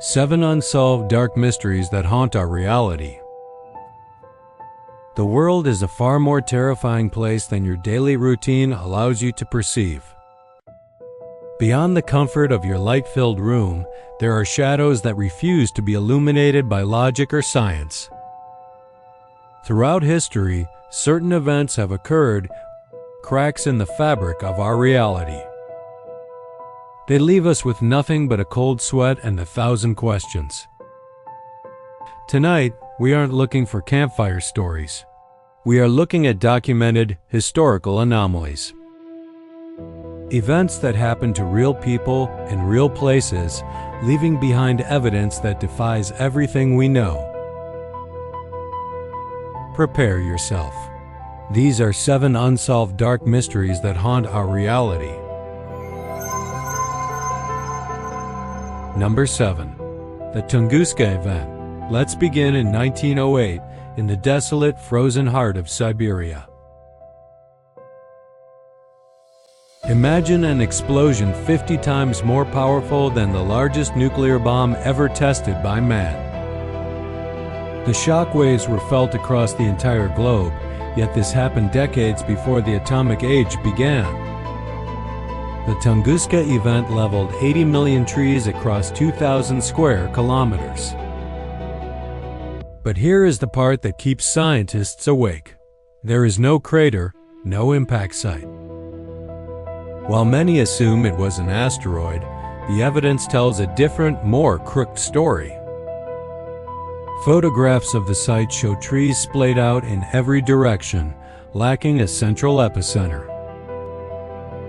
7 Unsolved Dark Mysteries that haunt our reality. The world is a far more terrifying place than your daily routine allows you to perceive. Beyond the comfort of your light-filled room, there are shadows that refuse to be illuminated by logic or science. Throughout history, certain events have occurred, cracks in the fabric of our reality. They leave us with nothing but a cold sweat and 1,000 questions. Tonight, we aren't looking for campfire stories. We are looking at documented, historical anomalies. Events that happen to real people in real places, leaving behind evidence that defies everything we know. Prepare yourself. These are 7 unsolved dark mysteries that haunt our reality. Number 7. The Tunguska event. Let's begin in 1908 in the desolate, frozen heart of Siberia. Imagine an explosion 50 times more powerful than the largest nuclear bomb ever tested by man. The shock waves were felt across the entire globe, yet this happened decades before the atomic age began. The Tunguska event leveled 80 million trees across 2,000 square kilometers. But here is the part that keeps scientists awake. There is no crater, no impact site. While many assume it was an asteroid, the evidence tells a different, more crooked story. Photographs of the site show trees splayed out in every direction, lacking a central epicenter.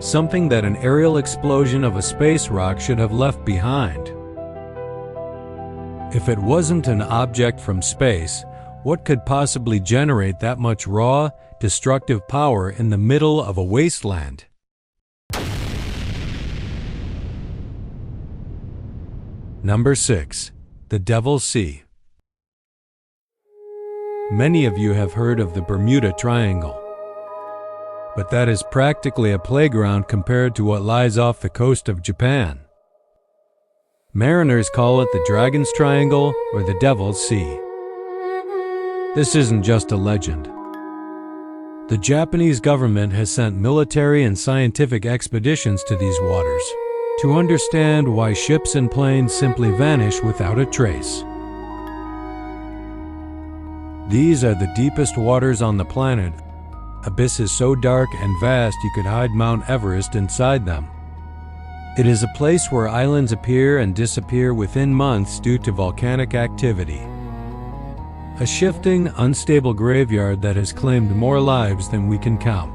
Something that an aerial explosion of a space rock should have left behind. If it wasn't an object from space, what could possibly generate that much raw, destructive power in the middle of a wasteland? Number 6. The Devil's Sea. Many of you have heard of the Bermuda Triangle. But that is practically a playground compared to what lies off the coast of Japan. Mariners call it the Dragon's Triangle or the Devil's Sea. This isn't just a legend. The Japanese government has sent military and scientific expeditions to these waters to understand why ships and planes simply vanish without a trace. These are the deepest waters on the planet, abysses so dark and vast you could hide Mount Everest inside them. It is a place where islands appear and disappear within months due to volcanic activity. A shifting, unstable graveyard that has claimed more lives than we can count.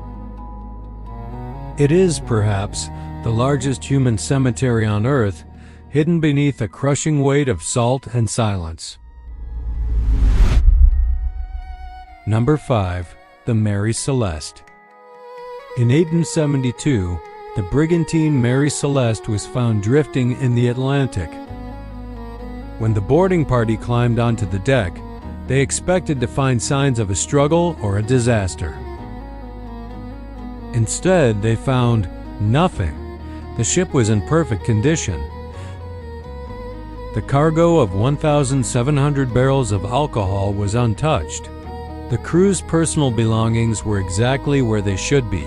It is, perhaps, the largest human cemetery on Earth, hidden beneath a crushing weight of salt and silence. Number 5. The Mary Celeste. In 1872, the brigantine Mary Celeste was found drifting in the Atlantic. When the boarding party climbed onto the deck, they expected to find signs of a struggle or a disaster. Instead, they found nothing. The ship was in perfect condition. The cargo of 1,700 barrels of alcohol was untouched. The crew's personal belongings were exactly where they should be.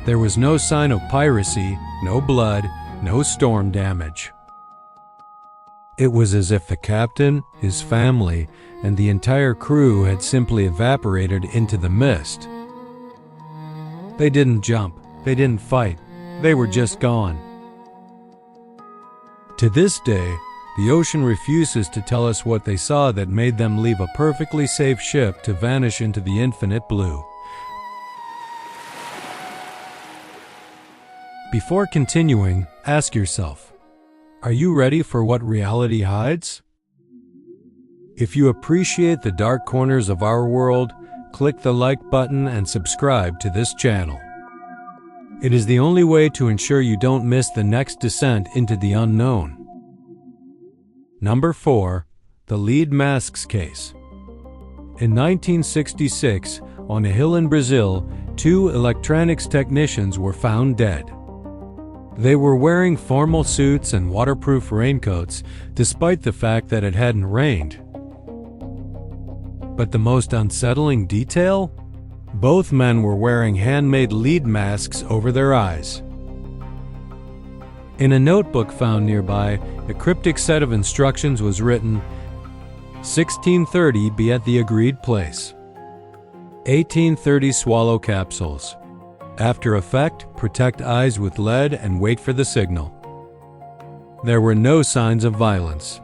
There was no sign of piracy, no blood, no storm damage. It was as if the captain, his family, and the entire crew had simply evaporated into the mist. They didn't jump, they didn't fight, they were just gone. To this day, the ocean refuses to tell us what they saw that made them leave a perfectly safe ship to vanish into the infinite blue. Before continuing, ask yourself, are you ready for what reality hides? If you appreciate the dark corners of our world, click the like button and subscribe to this channel. It is the only way to ensure you don't miss the next descent into the unknown. Number 4. The Lead Masks Case. In 1966, on a hill in Brazil, 2 electronics technicians were found dead. They were wearing formal suits and waterproof raincoats, despite the fact that it hadn't rained. But the most unsettling detail? Both men were wearing handmade lead masks over their eyes. In a notebook found nearby, a cryptic set of instructions was written, 1630 be at the agreed place. 1830 swallow capsules. After effect, protect eyes with lead and wait for the signal. There were no signs of violence.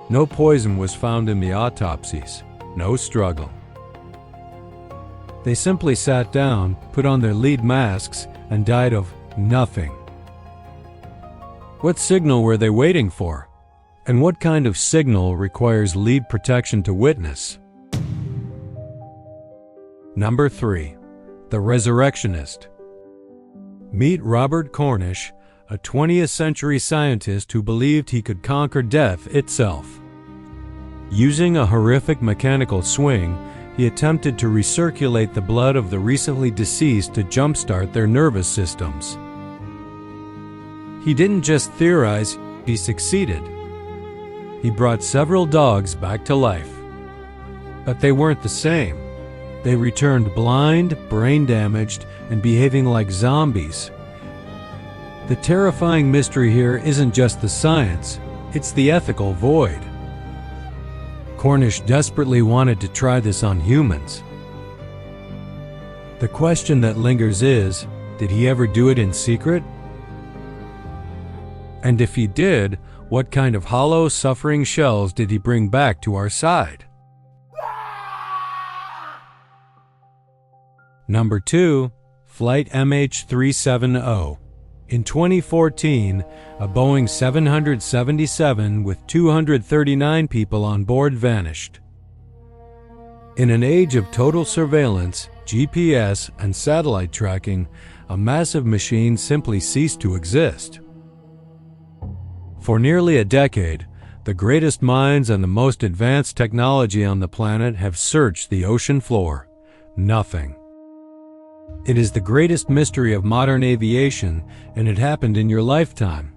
No poison was found in the autopsies. No struggle. They simply sat down, put on their lead masks, and died of nothing. What signal were they waiting for? And what kind of signal requires lead protection to witness? Number 3. The Resurrectionist. Meet Robert Cornish, a 20th century scientist who believed he could conquer death itself. Using a horrific mechanical swing, he attempted to recirculate the blood of the recently deceased to jumpstart their nervous systems. He didn't just theorize, he succeeded. He brought several dogs back to life. But they weren't the same. They returned blind, brain-damaged, and behaving like zombies. The terrifying mystery here isn't just the science, it's the ethical void. Cornish desperately wanted to try this on humans. The question that lingers is, did he ever do it in secret? And if he did, what kind of hollow, suffering shells did he bring back to our side? Number 2. Flight MH370. In 2014, a Boeing 777 with 239 people on board vanished. In an age of total surveillance, GPS, and satellite tracking, a massive machine simply ceased to exist. For nearly a decade, the greatest minds and the most advanced technology on the planet have searched the ocean floor. Nothing. It is the greatest mystery of modern aviation, and it happened in your lifetime.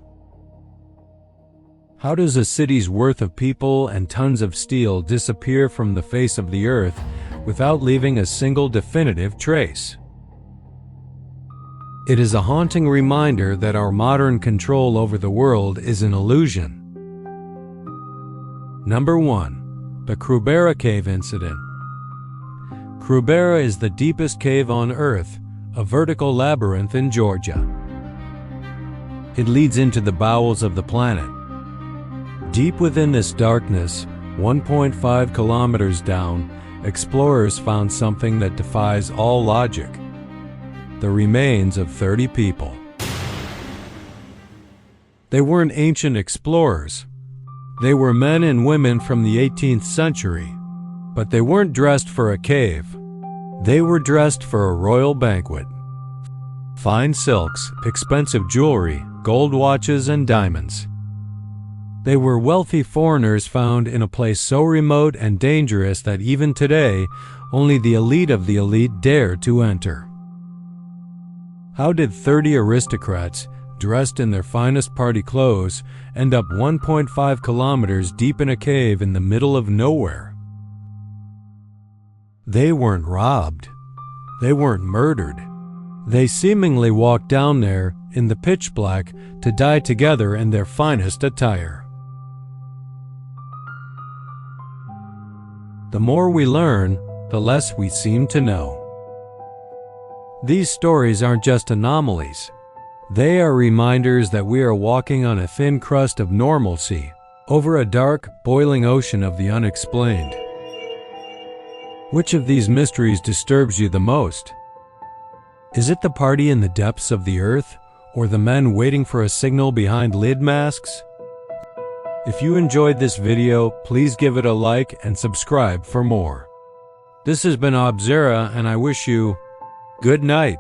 How does a city's worth of people and tons of steel disappear from the face of the earth without leaving a single definitive trace? It is a haunting reminder that our modern control over the world is an illusion. Number 1. The Krubera Cave Incident. Krubera is the deepest cave on Earth, a vertical labyrinth in Georgia. It leads into the bowels of the planet. Deep within this darkness, 1.5 kilometers down, explorers found something that defies all logic: the remains of 30 people. They weren't ancient explorers. They were men and women from the 18th century. But they weren't dressed for a cave. They were dressed for a royal banquet. Fine silks, expensive jewelry, gold watches, and diamonds. They were wealthy foreigners found in a place so remote and dangerous that even today, only the elite of the elite dare to enter. How did 30 aristocrats, dressed in their finest party clothes, end up 1.5 kilometers deep in a cave in the middle of nowhere? They weren't robbed. They weren't murdered. They seemingly walked down there in the pitch black to die together in their finest attire. The more we learn, the less we seem to know. These stories aren't just anomalies. They are reminders that we are walking on a thin crust of normalcy over a dark, boiling ocean of the unexplained. Which of these mysteries disturbs you the most? Is it the party in the depths of the earth, or the men waiting for a signal behind lid masks? If you enjoyed this video, please give it a like and subscribe for more. This has been Obzera, and I wish you good night.